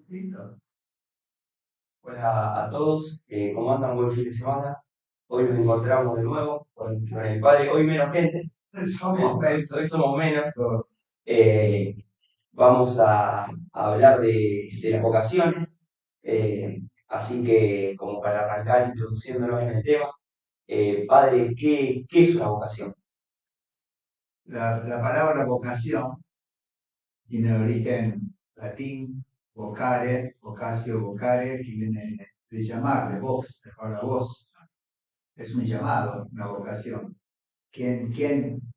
Listo. Hola a todos, ¿cómo andan? Buen fin de semana. Hoy nos encontramos de nuevo con el padre, hoy menos gente, Somos hoy somos menos. dos. Eh, Vamos a hablar de las vocaciones, así que como para arrancar introduciéndonos en el tema, padre, ¿qué es una vocación? La palabra vocación tiene origen latín, vocare, vocatio, vocare, que viene de llamar, de voz, de palabra voz. Es un llamado, una vocación. ¿Quién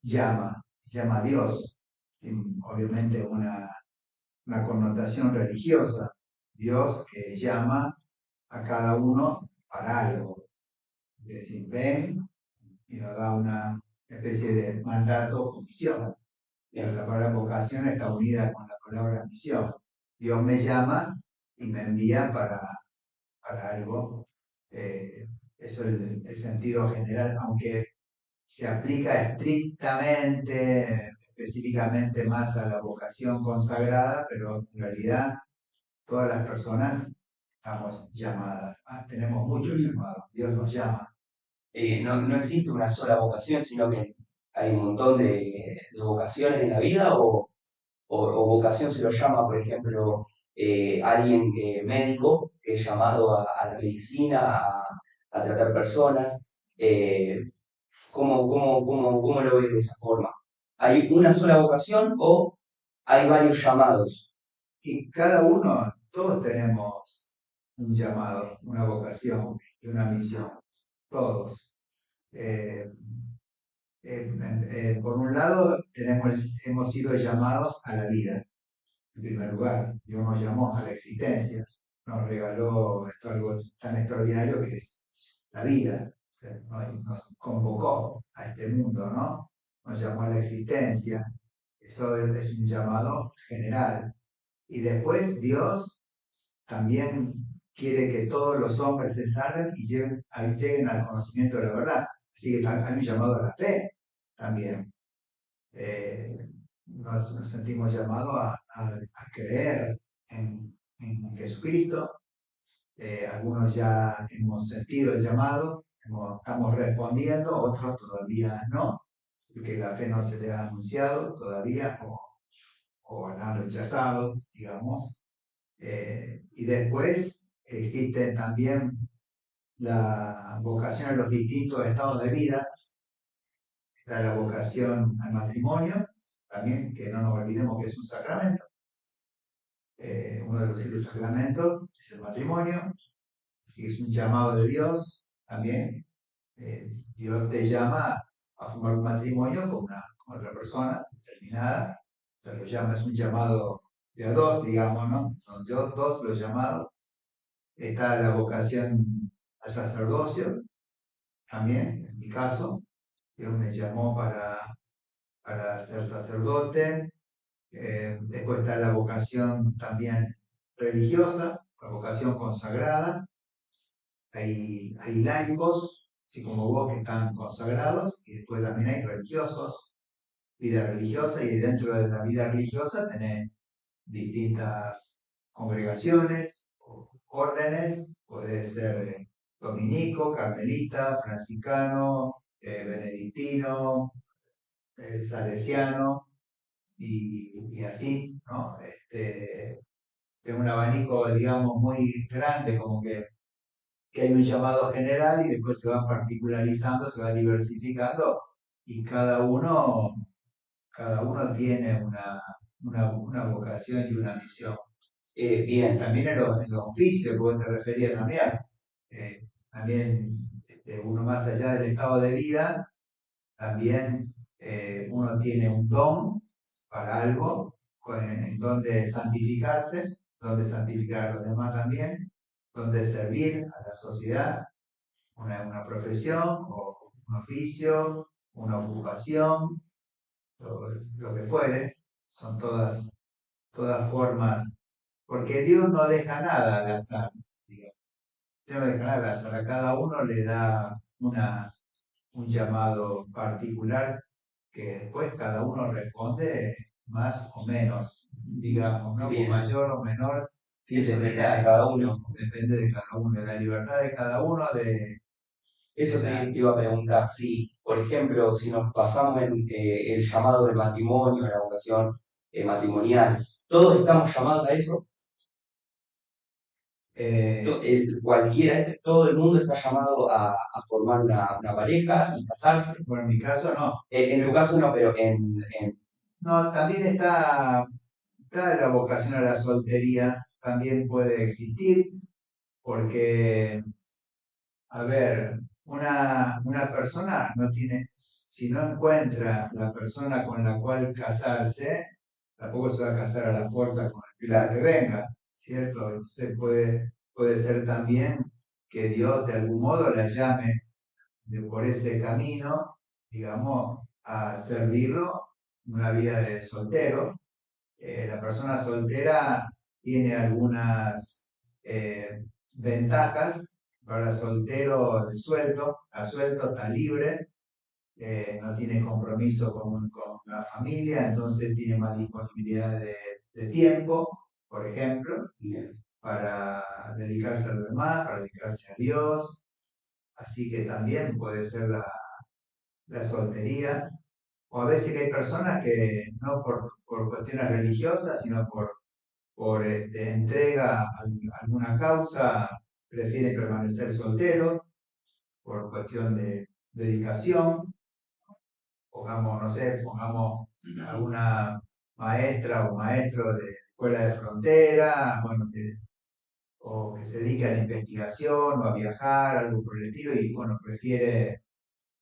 llama? Llama a Dios. Tiene obviamente una connotación religiosa. Dios que llama a cada uno para algo. Es decir, ven y nos da una especie de mandato o misión. Pero Bien. la palabra vocación está unida con la palabra misión. Dios me llama y me envía para algo. Eh, Eso es el sentido general, aunque se aplica estrictamente, específicamente más a la vocación consagrada, pero en realidad todas las personas estamos llamadas. Tenemos muchos llamados. Dios nos llama. No existe una sola vocación, sino que hay un montón de vocaciones en la vida o vocación se lo llama, por ejemplo, alguien médico que es llamado a la medicina, a tratar personas. ¿Cómo lo ves de esa forma? ¿Hay una sola vocación o hay varios llamados? Y cada uno, todos tenemos un llamado, una vocación y una misión. Todos. Eh, por un lado, hemos sido llamados a la vida, en primer lugar. Dios nos llamó a la existencia. Nos regaló esto, algo tan extraordinario que es la vida. O sea, nos convocó a este mundo, ¿no? Nos llamó a la existencia. Eso es un llamado general. Y después Dios también quiere que todos los hombres se salven y lleguen al conocimiento de la verdad. Así que hay un llamado a la fe también. Eh, nos sentimos llamados a creer en Jesucristo. Algunos ya hemos sentido el llamado, estamos respondiendo, otros todavía no, porque la fe no se le ha anunciado todavía o la han rechazado, digamos. Y después existe también la vocación a los distintos estados de vida. Está la vocación al matrimonio, también, que no nos olvidemos que es un sacramento. Uno de los 7 sacramentos es el matrimonio, así que es un llamado de Dios también. Dios te llama a formar un matrimonio con otra persona determinada. O sea, lo llama, es un llamado de a dos, digamos, ¿no? Son dos los llamados. Está la vocación al sacerdocio, también, en mi caso. Dios me llamó para ser sacerdote. Después está la vocación también religiosa, la vocación consagrada. Hay laicos, así como vos, que están consagrados, y después también hay religiosos, vida religiosa, y dentro de la vida religiosa tenés distintas congregaciones, órdenes, puede ser dominico, carmelita, franciscano, benedictino, salesiano, y así, ¿no? Es un abanico, digamos, muy grande, como que hay un llamado general y después se va particularizando, se va diversificando y cada uno tiene una vocación y una misión. Bien, También en los oficios que vos te referías también, también uno más allá del estado de vida, también uno tiene un don para algo, en donde santificarse, donde santificar a los demás también, donde servir a la sociedad, una profesión o un oficio, una ocupación, lo que fuere, son todas formas, porque Dios no deja nada al azar, digamos. Dios no deja nada al azar, a cada uno le da un llamado particular que después cada uno responde más o menos, digamos, ¿no? Con bien. mayor o menor Eso tiene depende de vida, cada uno. depende de cada uno, de la libertad de cada uno, de Eso la... te iba a preguntar, si, por ejemplo, si nos pasamos en el llamado del matrimonio, la vocación matrimonial, ¿todos estamos llamados a eso? eh, Cualquiera, todo el mundo está llamado a formar una pareja y casarse. bueno, en mi caso no. En tu caso no, pero No, también está la vocación a la soltería, también puede existir, porque, a ver, una persona no tiene, si no encuentra la persona con la cual casarse, tampoco se va a casar a la fuerza con el primero que claro, venga, ¿cierto? Entonces puede ser también que Dios de algún modo la llame por ese camino, digamos, a servirlo una vida de soltero. La persona soltera tiene algunas ventajas para soltero de suelto, a suelto está libre, no tiene compromiso con la familia, entonces tiene más disponibilidad de tiempo, por ejemplo, bien, para dedicarse a lo demás, para dedicarse a Dios, así que también puede ser la soltería. O a veces que hay personas que no por cuestiones religiosas, sino por entrega a alguna causa, prefieren permanecer solteros por cuestión de dedicación. Pongamos, no sé, pongamos alguna maestra o maestro de escuela de frontera, bueno, o que se dedique a la investigación o a viajar, algo por el estilo, y bueno, prefiere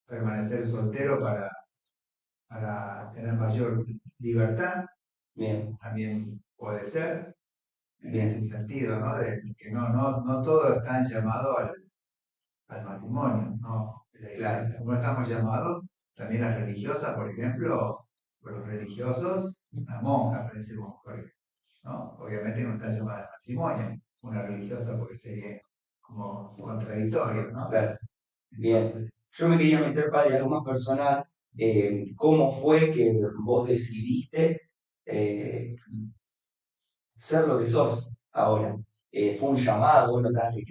permanecer soltero para tener mayor libertad, bien, también puede ser, en ese bien, sentido, ¿no? De que no todos están llamados al matrimonio, ¿no? claro, No estamos llamados, también las religiosas, por ejemplo, por los religiosos, una monja, pensemos, ¿no? Obviamente no está llamada al matrimonio, una religiosa porque sería como contradictorio, ¿no? claro, bien. Entonces, Yo me quería meter, padre, algo más personal. ¿Cómo fue que vos decidiste eh, ser lo que sos ahora? ¿Fue un llamado? ¿Vos notaste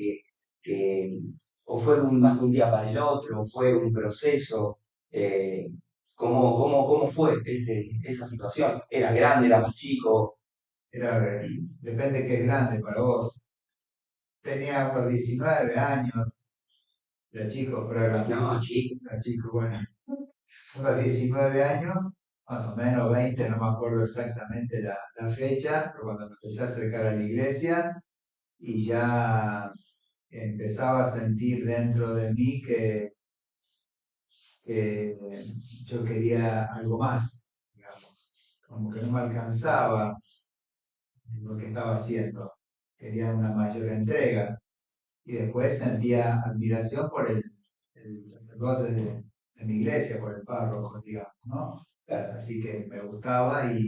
que o fue más de un día para el otro? ¿Fue un proceso? Eh, ¿cómo fue esa situación? ¿Era grande, era más chico? depende qué es grande para vos. Tenía unos 19 años, era chico, pero No, chico. era chico, bueno, unos 19 años, más o menos 20, no me acuerdo exactamente la fecha, pero cuando me empecé a acercar a la iglesia y ya empezaba a sentir dentro de mí que yo quería algo más, digamos, como que no me alcanzaba lo que estaba haciendo, quería una mayor entrega. Y después sentía admiración por el sacerdote de mi iglesia, por el párroco, digamos, ¿no? Claro, Así que me gustaba y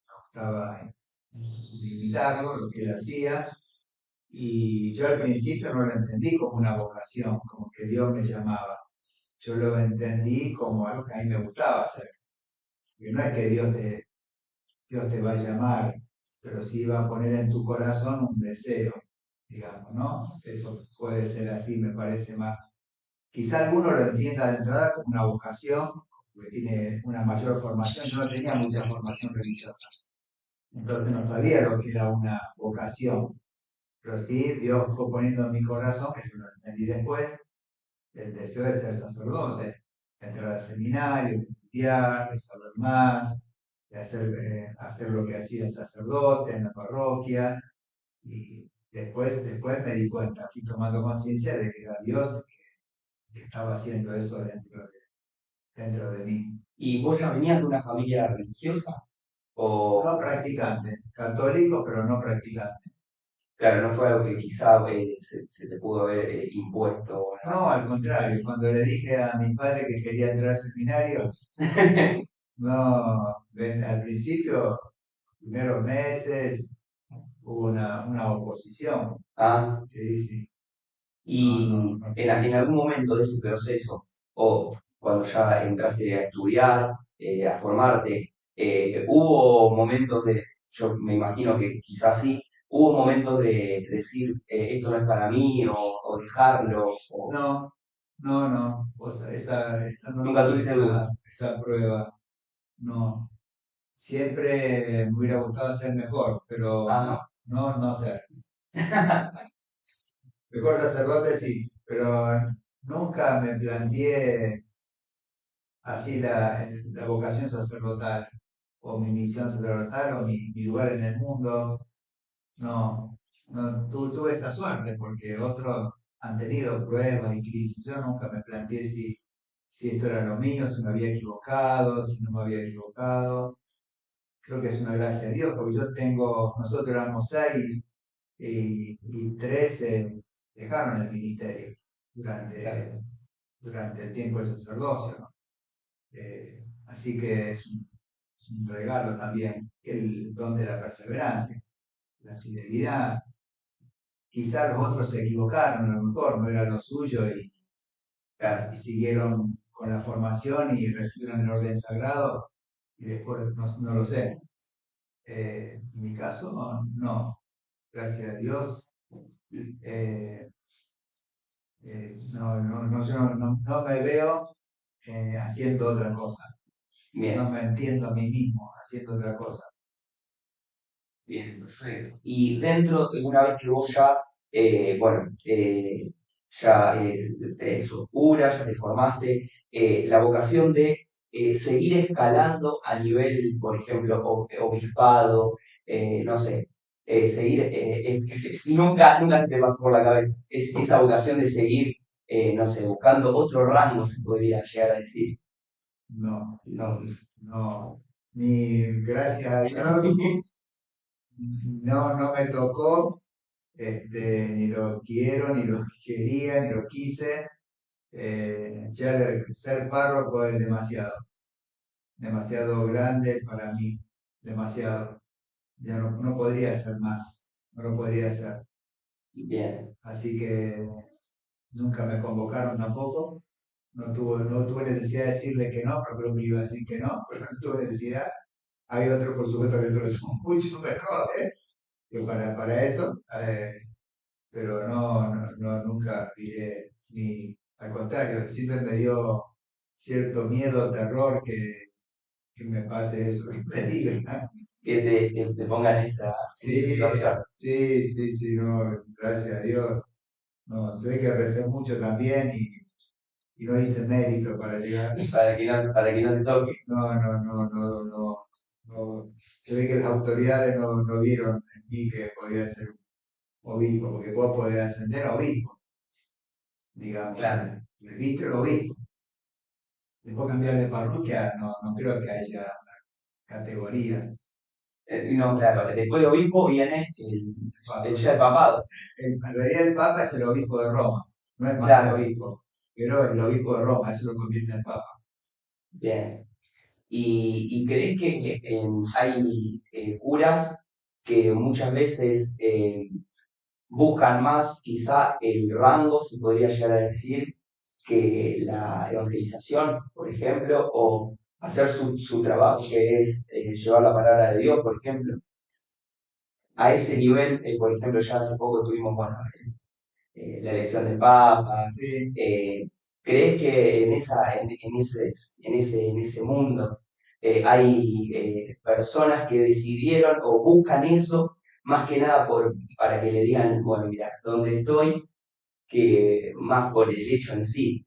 me gustaba imitarlo, lo que él hacía. Y yo al principio no lo entendí como una vocación, como que Dios me llamaba. Yo lo entendí como algo que a mí me gustaba hacer. Que no es que Dios te va a llamar, pero sí va a poner en tu corazón un deseo, digamos, ¿no? Eso puede ser así, me parece más. Quizá alguno lo entienda de entrada como una vocación, porque tiene una mayor formación. Yo no tenía mucha formación religiosa, entonces no sabía lo que era una vocación. Pero sí, Dios fue poniendo en mi corazón, que se lo entendí después, el deseo de ser sacerdote, de entrar al seminario, de estudiar, de saber más, de hacer lo que hacía el sacerdote en la parroquia. Y después me di cuenta, fui tomando conciencia de que era Dios que estaba haciendo eso dentro de mí. ¿y vos ya venías de una familia religiosa? No O, practicante, católico, pero no practicante. claro, no fue algo que quizá se te pudo haber impuesto o No, al contrario, cuando le dije a mi padre que quería entrar al seminario, no. no, al principio, primeros meses, hubo una oposición. Ah, Sí, sí, y no en quería. algún momento de ese proceso, o cuando ya entraste a estudiar, a formarte, hubo momentos de, yo me imagino que quizás sí, ¿Hubo momentos de decir, esto no es para mí, o dejarlo, o No, no, no, o sea, esa no nunca tuve tuviste dudas? esa prueba, no. Siempre me hubiera gustado ser mejor, pero Ajá, no ser. Mejor sacerdote sí, pero nunca me planteé así la vocación sacerdotal, o mi misión sacerdotal, o mi lugar en el mundo. No, no tuve esa suerte porque otros han tenido pruebas y crisis. Yo nunca me planteé si esto era lo mío, si me había equivocado, si no me había equivocado. Creo que es una gracia de Dios, porque nosotros éramos seis y 13 dejaron el ministerio claro, durante el tiempo del sacerdocio, ¿no? Así que es un regalo también, el don de la perseverancia, la fidelidad. Quizás los otros se equivocaron, a lo mejor no era lo suyo y claro, siguieron con la formación y recibieron el orden sagrado y después no lo sé. En mi caso, no. Gracias a Dios. eh, yo no me veo haciendo otra cosa. No bien. me entiendo a mí mismo haciendo otra cosa. Bien, perfecto. Y dentro, una vez que vos ya, bueno, ya sos cura, ya te formaste, la vocación de seguir escalando a nivel, por ejemplo, obispado, no sé, seguir, nunca se te pasó por la cabeza esa vocación de seguir, no sé, buscando otro rango, se podría llegar a decir. No, No, no. Ni gracias a Dios, no me tocó, ni lo quiero, ni lo quería, ni lo quise. Ser párroco es demasiado grande para mí, demasiado. Ya no podría hacer más, no lo podría hacer. bien, Así que nunca me convocaron tampoco. No tuve necesidad de decirle que no, pero creo que iba a decir que no, pero no tuve necesidad. Hay otros, por supuesto, que otros son mucho mejores que para eso, pero nunca diré, ni al contrario, siempre me dio cierto miedo, terror que me pase eso, que me digan. que te pongan en esa Sí, situación. sí, no, gracias a Dios. No, se ve que recé mucho también y no hice mérito para llegar. Para que no te toque. No. Se ve que las autoridades no vieron en mí que podía ser obispo, porque vos podés ascender a obispo, digamos, Claro. el visto el obispo. Después cambiar de parroquia, no creo que haya categoría. No, claro. Después de obispo viene el ya el papado. En realidad el Papa es el obispo de Roma, no es más que Claro. obispo, pero el obispo de Roma, eso lo convierte en Papa. Bien. Y crees que hay curas que muchas veces buscan más quizá el rango, se podría llegar a decir, que la evangelización, por ejemplo, o hacer su trabajo que es llevar la palabra de Dios, por ejemplo? A ese nivel, por ejemplo, ya hace poco tuvimos, bueno, la elección del Papa. Sí, eh, ¿Crees que en ese mundo hay personas que decidieron o buscan eso más que nada para que le digan, bueno, mira, ¿dónde estoy? Que más por el hecho en sí.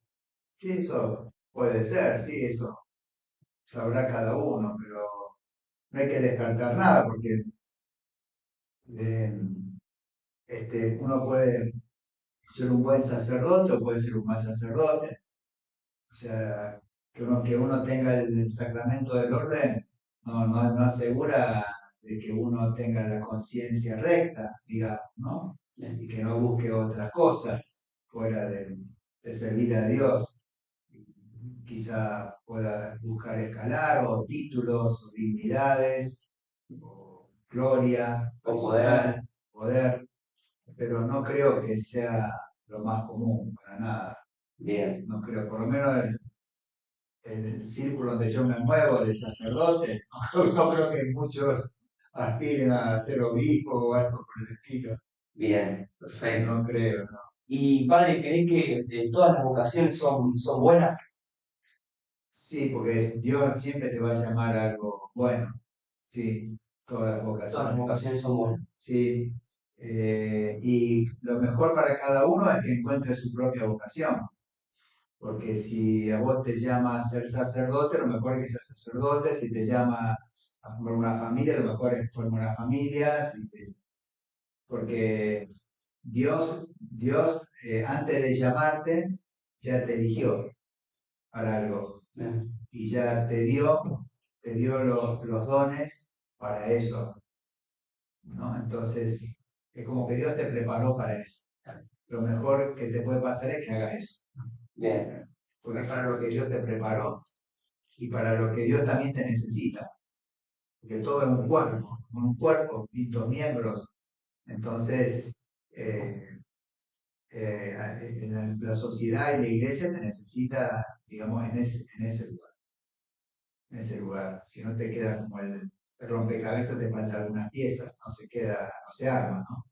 sí, eso puede ser, sí, eso sabrá cada uno, pero no hay que descartar nada, porque eh, uno puede ser un buen sacerdote o puede ser un mal sacerdote. O sea, que uno tenga el sacramento del orden no asegura de que uno tenga la conciencia recta, digamos, ¿no? Y que no busque otras cosas fuera de servir a Dios. Quizá pueda buscar escalar o títulos o dignidades o gloria O poder, personal, poder, pero no creo que sea lo más común para nada. bien, No creo, por lo menos el círculo donde yo me muevo de sacerdotes, no creo que muchos aspiren a ser obispo o algo por el estilo. Bien, perfecto. No creo, no. Y padre, ¿cree que todas las vocaciones son buenas? Sí, porque Dios siempre te va a llamar a algo bueno. Sí, todas las Todas las vocaciones. vocaciones son buenas. Sí. Y lo mejor para cada uno es que encuentre su propia vocación. Porque si a vos te llama a ser sacerdote, lo mejor es que seas sacerdote. Si te llama a formar una familia, lo mejor es formar una familia. Porque Dios, antes de llamarte, ya te eligió para algo Bien, y ya te dio los dones para eso, ¿no? Entonces, es como que Dios te preparó para eso. Lo mejor que te puede pasar es que hagas eso, bien, porque es para lo que Dios te preparó y para lo que Dios también te necesita, porque todo es un cuerpo, con un cuerpo, distintos miembros. Entonces, eh, la sociedad y la iglesia te necesita, digamos, en ese lugar. Si no te queda como el rompecabezas, te falta algunas piezas, no se queda, no se arma, ¿no?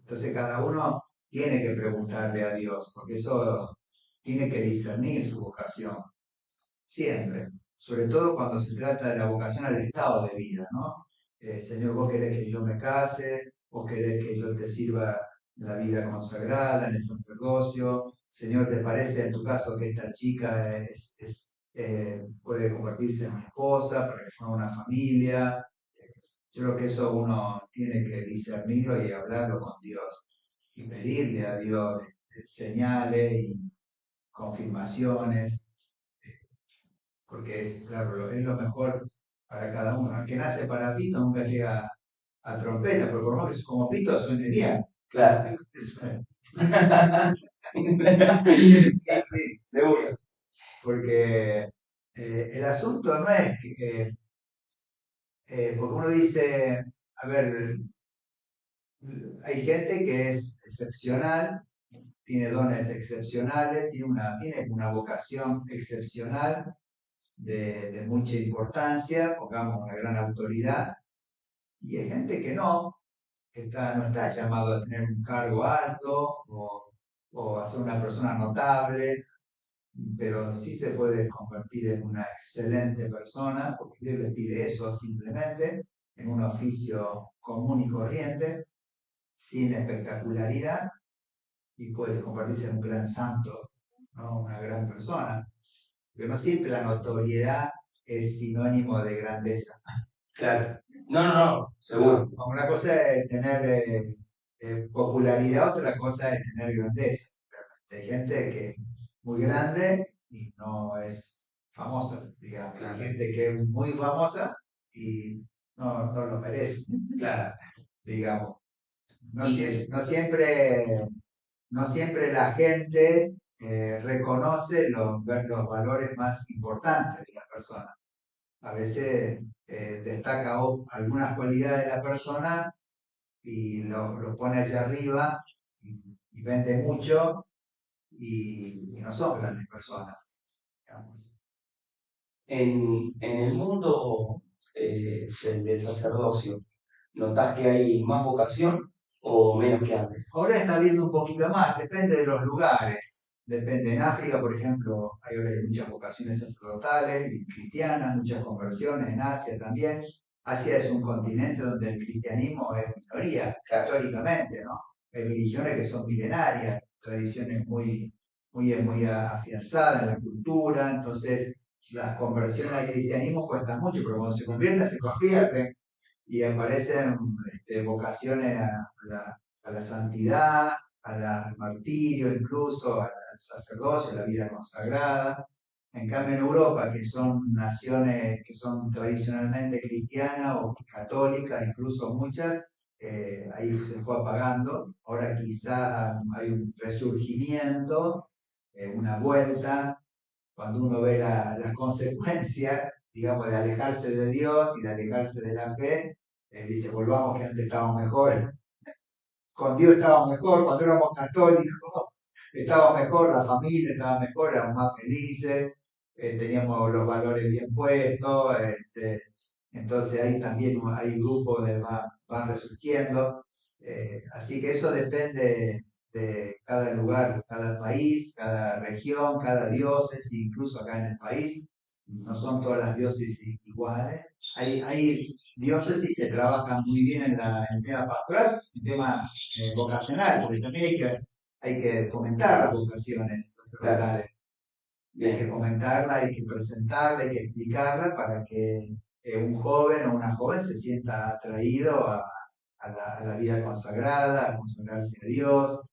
Entonces cada uno tiene que preguntarle a Dios, porque eso tiene que discernir su vocación, siempre. Sobre todo cuando se trata de la vocación al estado de vida, ¿no? Señor, vos querés que yo me case, vos querés que yo te sirva en la vida consagrada, en el sacerdocio. Señor, ¿te parece en tu caso que esta chica puede convertirse en mi esposa para que forme una familia? Yo creo que eso uno tiene que discernirlo y hablarlo con Dios y pedirle a Dios señales y confirmaciones, porque es, claro, es lo mejor para cada uno. El que nace para pito nunca llega a trompeta, pero por más que como pito suene bien. claro. Y sí, Seguro. porque el asunto no es porque uno dice, a ver, hay gente que es excepcional, tiene dones excepcionales, tiene una vocación excepcional de mucha importancia, pongamos una gran autoridad, y hay gente que no, no está llamado a tener un cargo alto o a ser una persona notable, pero sí se puede convertir en una excelente persona, porque Dios le pide eso simplemente, en un oficio común y corriente, sin espectacularidad, y puede convertirse en un gran santo, ¿no? Una gran persona. Pero no siempre la notoriedad es sinónimo de grandeza. Claro. No, no, no, seguro. Una cosa es tener popularidad, otra cosa es tener grandeza. Hay gente que es muy grande y no es famosa, digamos. Hay Claro, gente que es muy famosa y no lo merece, claro. digamos. No, Y no siempre, no siempre la gente reconoce los valores más importantes de la persona. A veces destaca algunas cualidades de la persona y lo pone allá arriba y vende mucho y no son grandes personas, digamos. en el mundo del sacerdocio, ¿notás que hay más vocación o menos que antes? Ahora está habiendo un poquito más, depende de los lugares. Depende, en África, por ejemplo, hay ahora muchas vocaciones sacerdotales y cristianas, muchas conversiones, en Asia también. Asia es un continente donde el cristianismo es minoría, históricamente, ¿no? Hay religiones que son milenarias, tradiciones muy afianzadas en la cultura, entonces las conversiones al cristianismo cuestan mucho, pero cuando se convierten y aparecen vocaciones a la santidad, al martirio incluso, al sacerdocio, a la vida consagrada. En cambio en Europa, que son naciones que son tradicionalmente cristianas o católicas, incluso muchas, ahí se fue apagando. Ahora quizá hay un resurgimiento, una vuelta, cuando uno ve las consecuencias, digamos, de alejarse de Dios y de alejarse de la fe, dice, volvamos que antes estábamos mejores. Con Dios estábamos mejor, cuando éramos católicos, estábamos mejor, la familia estaba mejor, éramos más felices, teníamos los valores bien puestos, entonces ahí también hay grupos de van resurgiendo, así que eso depende de cada lugar, cada país, cada región, cada diócesis, incluso acá en el país, no son todas las diócesis iguales. Hay diócesis que trabajan muy bien en el tema pastoral, en el tema vocacional, porque también hay que fomentar las vocaciones Claro, sacerdotales. Hay que bien, fomentarla, hay que presentarla, hay que explicarla para que un joven o una joven se sienta atraído a la vida consagrada, a consagrarse a Dios,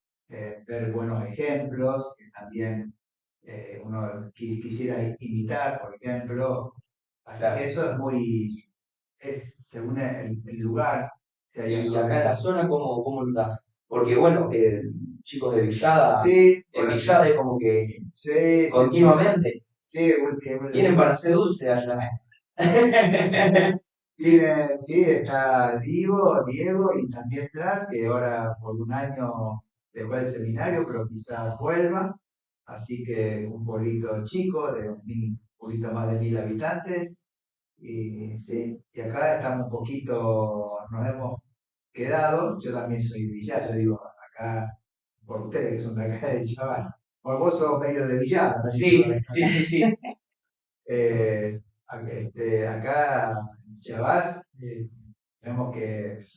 ver buenos ejemplos, que también uno quisiera imitar, por ejemplo. Así que claro. eso es según el lugar que hay Y algo acá en la que... zona, ¿cómo lo das? Porque bueno, chicos de Villada, Sí, en Villada es como que sí, sí, continuamente sí, tienen para hacer dulce allá. sí, está Diego y también Blas, que ahora por un año dejó el seminario, pero quizás vuelva. Así que un pueblito chico, de un poquito más de 1000 habitantes. Y sí, y acá estamos un poquito, nos hemos quedado. Yo también soy de Villar, yo digo acá, por ustedes que son de acá de Chavás. Por vos sos medio de Villar, también sos de Sí, acá. sí, sí, sí. Acá en Chavás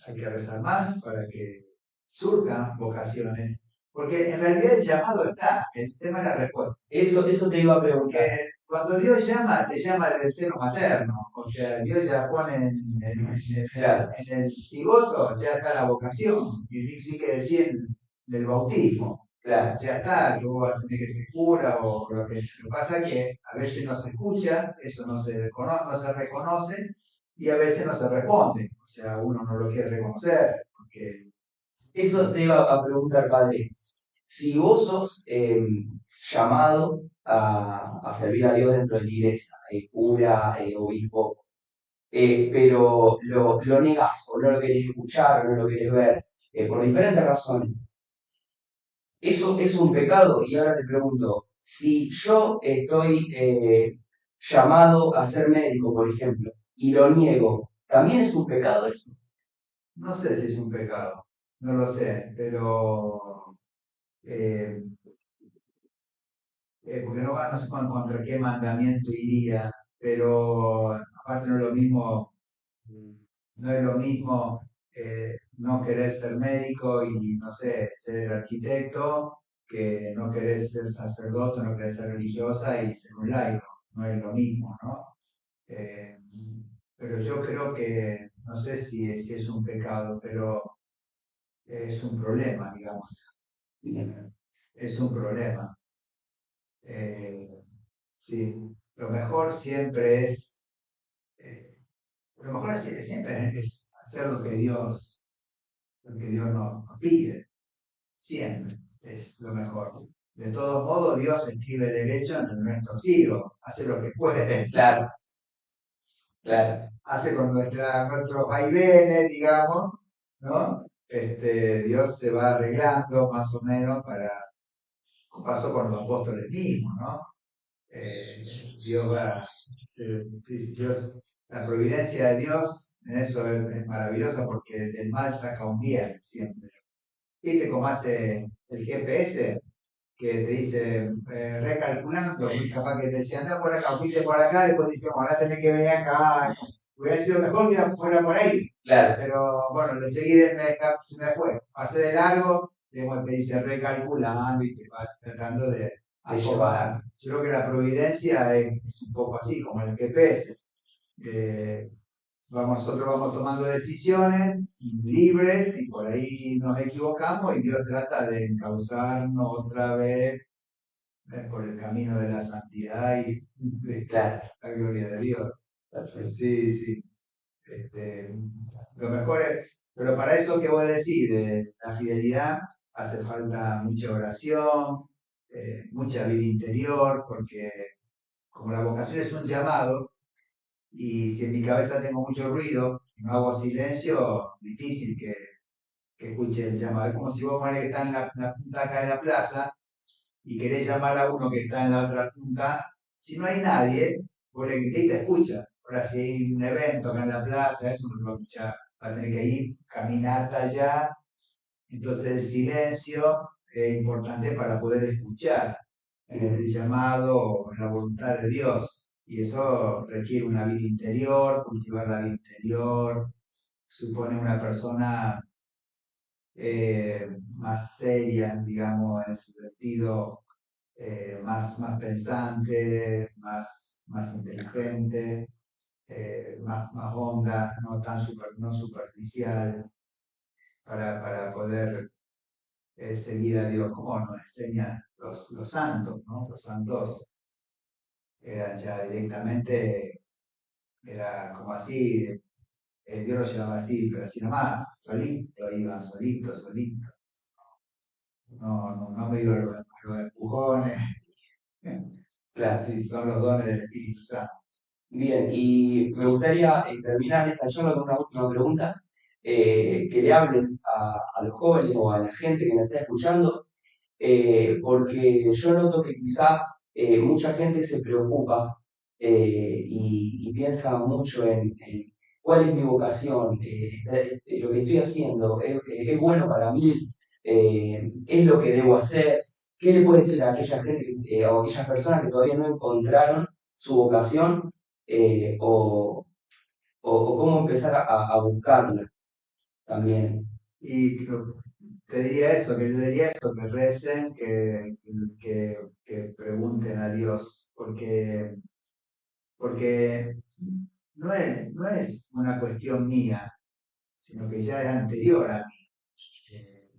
hay que rezar más para que surjan vocaciones, porque en realidad el llamado está, el tema es la respuesta. Eso te iba a preguntar. Porque cuando Dios llama, te llama desde el seno materno, o sea, Dios ya pone Claro, en el cigoto, ya está la vocación, y ni que decir del bautismo. claro. Ya está, que vos vas a tener que ser cura o lo que sea. Lo que pasa es que a veces no se escucha, eso no se reconoce y a veces no se responde. O sea, uno no lo quiere reconocer porque Eso te iba a preguntar, padre. Si vos sos llamado a servir a Dios dentro de la iglesia, cura, obispo, pero lo negás o no lo querés escuchar o no lo querés ver, por diferentes razones, eso es un pecado. Y ahora te pregunto, si yo estoy llamado a ser médico, por ejemplo, y lo niego, ¿también es un pecado eso? no sé si es un pecado, no lo sé, pero eh, porque no sé contra qué mandamiento iría, pero aparte no es lo mismo no querer ser médico y, no sé, ser arquitecto, que no querer ser sacerdote, no querer ser religiosa y ser un laico. No es lo mismo, ¿no? Eh, pero yo creo que, no sé si es un pecado, pero es un problema, digamos. Es un problema. Eh, sí, lo mejor siempre es, eh, lo mejor siempre es hacer lo que Dios nos pide. Siempre es lo mejor. De todos modos, Dios escribe derecho en nuestro siglo, hace lo que puede, Claro, claro. hace con nuestros vaivenes, digamos, ¿no? Dios se va arreglando más o menos como pasó con los apóstoles mismos, ¿no? Dios va, Dios, la providencia de Dios en eso es maravillosa porque del mal saca un bien siempre. ¿Viste cómo hace el GPS? Que te dice, recalculando, muy capaz que te decía, anda por acá, fuiste por acá, después te dice, bueno, ahora tenés que venir acá. Hubiera sido mejor que fuera por ahí. Claro, Pero bueno, de seguida se me fue. Pasé de largo, te dice recalculando y te va tratando de te lleva. acomodar. Yo creo que la providencia es un poco así, como el GPS. Eh, nosotros vamos tomando decisiones libres y por ahí nos equivocamos y Dios trata de encauzarnos otra vez por el camino de la santidad y de Claro, la gloria de Dios. perfecto. Sí, sí. Este, lo mejor es, pero para eso que voy a decir, la fidelidad hace falta mucha oración, mucha vida interior, porque como la vocación es un llamado, y si en mi cabeza tengo mucho ruido, no hago silencio, difícil que escuche el llamado. Es como si vos ponés que está en la punta acá de la plaza y querés llamar a uno que está en la otra punta. Si no hay nadie, vos le grité y te escucha. Ahora, si hay un evento acá en la plaza, eso no lo va a escuchar. Va a tener que ir, caminata allá. Entonces el silencio es importante para poder escuchar el bien, llamado, la voluntad de Dios. Y eso requiere una vida interior, cultivar la vida interior, supone una persona más seria, digamos, en ese sentido, más pensante, más inteligente, más honda, no tan no superficial, para poder seguir a Dios, como nos enseñan los santos, ¿no? Los santos eran ya directamente, era como así, Dios lo llamaba así, pero así nomás, solito, iban solito, solito. No me dio los empujones. claro. Sí, son los dones del Espíritu Santo. Bien, y me gustaría terminar esta charla con una última pregunta, que le hables a los jóvenes o a la gente que nos está escuchando, porque yo noto que quizá mucha gente se preocupa y piensa mucho en cuál es mi vocación, lo que estoy haciendo, es bueno para mí, es lo que debo hacer. ¿Qué le puede decir a aquella gente o a aquellas personas que todavía no encontraron su vocación o, o cómo empezar a buscarla también? Y te diría eso, que le diría eso, que recen, que pregunten a Dios, porque no es una cuestión mía, sino que ya es anterior a mí. Eh,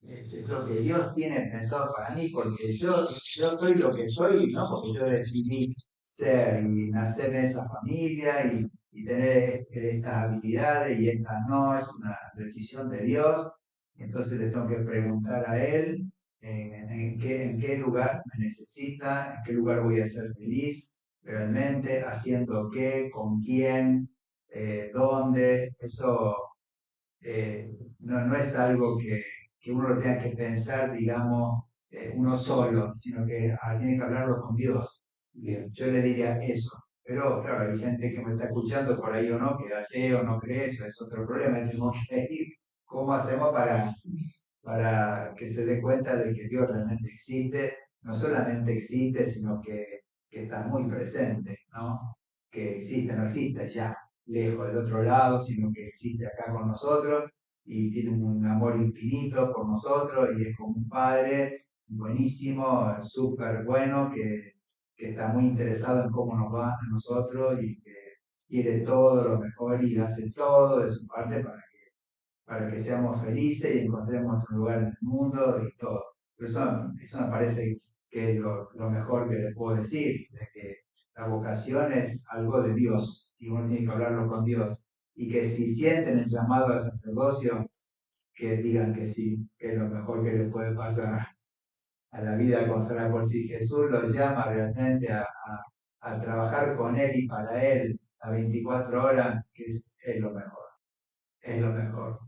es lo que Dios tiene pensado para mí, porque yo soy lo que soy, no porque yo decidí ser y nacer en esa familia y tener estas habilidades y estas no, es una decisión de Dios. Entonces le tengo que preguntar a Él en qué lugar me necesita, en qué lugar voy a ser feliz realmente, haciendo qué, con quién, dónde. Eso no es algo que uno lo tenga que pensar, digamos, uno solo, sino que tiene que hablarlo con Dios. Bien, Yo le diría eso. Pero claro, hay gente que me está escuchando por ahí o no, que ateo, no cree eso, es otro problema. Tenemos que ir. ¿Cómo hacemos para que se dé cuenta de que Dios realmente existe? No solamente existe, sino que está muy presente, ¿no? Que existe, no existe ya lejos del otro lado, sino que existe acá con nosotros y tiene un amor infinito por nosotros y es como un padre buenísimo, súper bueno, que está muy interesado en cómo nos va a nosotros y que quiere todo lo mejor y hace todo de su parte para que seamos felices y encontremos nuestro lugar en el mundo y todo. Por eso me parece que es lo mejor que les puedo decir, de que la vocación es algo de Dios y uno tiene que hablarlo con Dios. Y que si sienten el llamado al sacerdocio, que digan que sí, que es lo mejor que les puede pasar a la vida consagrada por sí. Jesús los llama realmente a trabajar con Él y para Él a 24 horas, que es lo mejor, es lo mejor.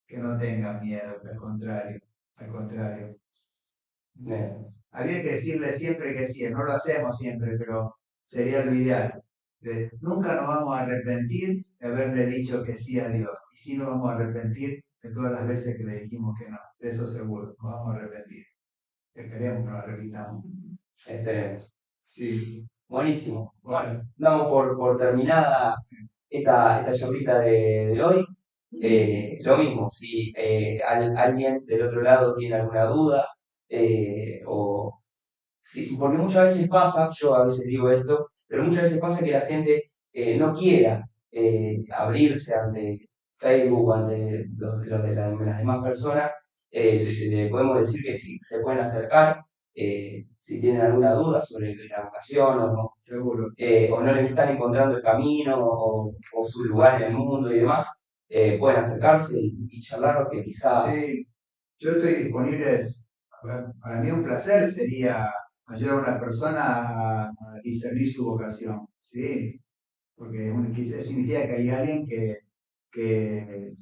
Que no tengan miedo, al contrario, al contrario. bien, Había que decirle siempre que sí, no lo hacemos siempre, pero sería lo ideal. Nunca nos vamos a arrepentir de haberle dicho que sí a Dios. Y sí nos vamos a arrepentir de todas las veces que le dijimos que no. De eso seguro, nos vamos a arrepentir. Esperemos que nos repitamos. esperemos. Sí, Buenísimo. bueno. Bueno, damos por terminada esta charlita de hoy. Lo mismo, si alguien del otro lado tiene alguna duda, o porque muchas veces pasa, yo a veces digo esto, pero muchas veces pasa que la gente no quiera abrirse ante Facebook, ante los de las demás personas. Le podemos decir que si se pueden acercar, si tienen alguna duda sobre la vocación Seguro. o no le están encontrando el camino o su lugar en el mundo y demás, pueden acercarse y charlar, que quizá, Sí, yo estoy disponible. Para mí un placer sería ayudar a una persona a discernir su vocación, ¿sí? Porque quizás significa que hay alguien que, que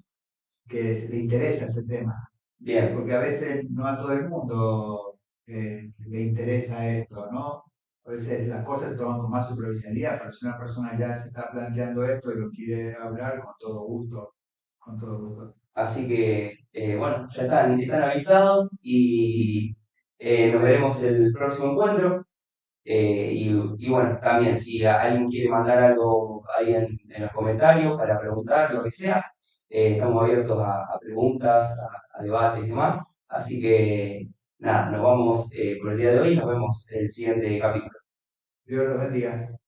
le interesa ese tema. bien, Porque a veces no a todo el mundo le interesa esto, ¿no? a veces las cosas se toman con más superficialidad, pero si una persona ya se está planteando esto y lo quiere hablar, con todo gusto, con todo gusto. Así que, bueno, ya están avisados y nos veremos el próximo encuentro. Y bueno, también si alguien quiere mandar algo ahí en los comentarios para preguntar, lo que sea, estamos abiertos a preguntas, a debates y demás. Así que nada, nos vamos por el día de hoy y nos vemos en el siguiente capítulo. Dios los bendiga.